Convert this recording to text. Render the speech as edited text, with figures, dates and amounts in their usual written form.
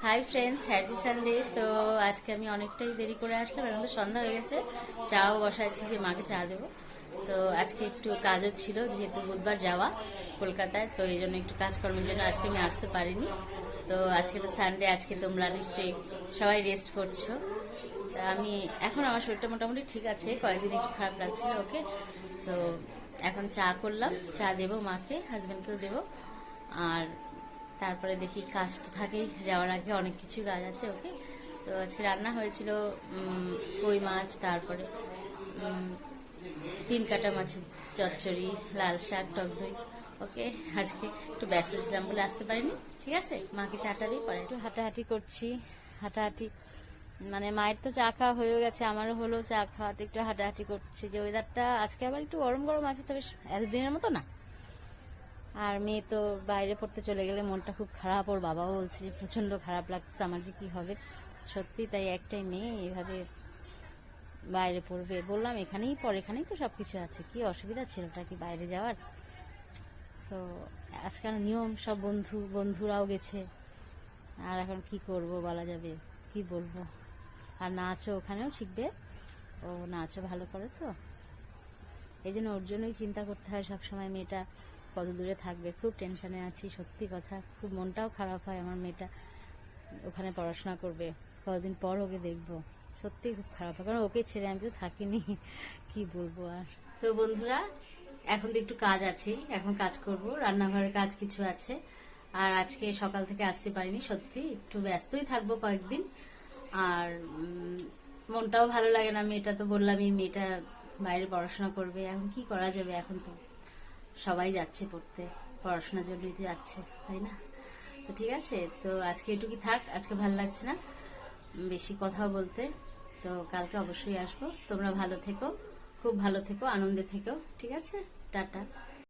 Hi friends, happy Sunday. তো আজকে আমি অনেকটাই দেরি করে আসলাম, এখন তো সন্ধ্যা হয়ে গেছে। চাও বসাচ্ছি যে মাকে চা দেবো। তো আজকে একটু কাজও ছিল, যেহেতু বুধবার যাওয়া কলকাতায়, তো এই জন্য একটু কাজকর্মের জন্য আজকে আমি আসতে পারিনি। তো আজকে তো সানডে, আজকে তোমরা নিশ্চয়ই সবাই রেস্ট করছো। তা আমি এখন আমার শরীরটা মোটামুটি ঠিক আছে, কয়েকদিন একটু খারাপ লাগছিল। ওকে, তো এখন চা করলাম, চা দেবো মাকে, হাজব্যান্ডকেও দেবো। আর তারপরে দেখি, কাজ তো থাকেই, যাওয়ার আগে অনেক কিছু কাজ আছে। ওকে, তো আজকে রান্না হয়েছিল কই মাছ, তারপরে উম, তিন কাটা মাছের চচ্চড়ি, লাল শাক, টক দই। ওকে, আজকে একটু ব্যস্ত ছিলাম বলে আসতে পারিনি। ঠিক আছে, মাকে চাটা দিই, পরে একটু হাঁটাহাঁটি করছি। হাঁটাহাঁটি মানে মায়ের তো চা খাওয়া হয়ে গেছে, আমারও হলো চা খাওয়াতে একটু হাঁটাহাঁটি করছি। যে ওয়েদারটা আজকে আবার একটু গরম গরম আছে, তবে এতদিনের মতো না। আর মেয়ে তো বাইরে পড়তে চলে গেলে মনটা খুব খারাপ, ওর বাবাও বলছে যে প্রচণ্ড খারাপ লাগছে আমার, যে কী হবে। সত্যি তাই, একটাই মেয়ে এভাবে বাইরে পড়বে, বললাম এখানেই পড়ে, এখানেই তো সব কিছু আছে, কি অসুবিধা ছেলেটা কি বাইরে যাওয়ার। তো আজকাল নিয়ম, সব বন্ধুরাও গেছে, আর এখন কি করব বলা যাবে, কি বলবো। আর নাচও ওখানেও শিখবে, ও নাচও ভালো করে, তো এই জন্য ওর জন্যই চিন্তা করতে হয় সবসময়, মেয়েটা কত দূরে থাকবে। খুব টেনশনে আছি, সত্যি কথা। খুব মনটাও খারাপ হয়, আমার মেয়েটা ওখানে পড়াশোনা করবে, কতদিন পর ওকে দেখবো। সত্যি খুব খারাপ হয়, কারণ ওকে ছেড়ে আমি তো থাকিনি। কি বলবো আর। তো বন্ধুরা, এখন তো একটু কাজ আছে, এখন কাজ করব, রান্নাঘরের কাজ কিছু আছে। আর আজকে সকাল থেকে আসতে পারিনি, সত্যি একটু ব্যস্তই থাকবো কয়েকদিন। আর মনটাও ভালো লাগে না, মেয়েটা তো বললামই, মেয়েটা বাইরে পড়াশোনা করবে, এখন কি করা যাবে। এখন তো সবাই যাচ্ছে পড়তে, পড়াশোনার জন্যই তো যাচ্ছে, তাই না? তো ঠিক আছে, তো আজকে এটুকুই থাক, আজকে ভালো লাগছে না বেশি কথা বলতে। তো কালকে অবশ্যই আসবো। তোমরা ভালো থেকো, খুব ভালো থেকো, আনন্দে থেকো। ঠিক আছে, টাটা।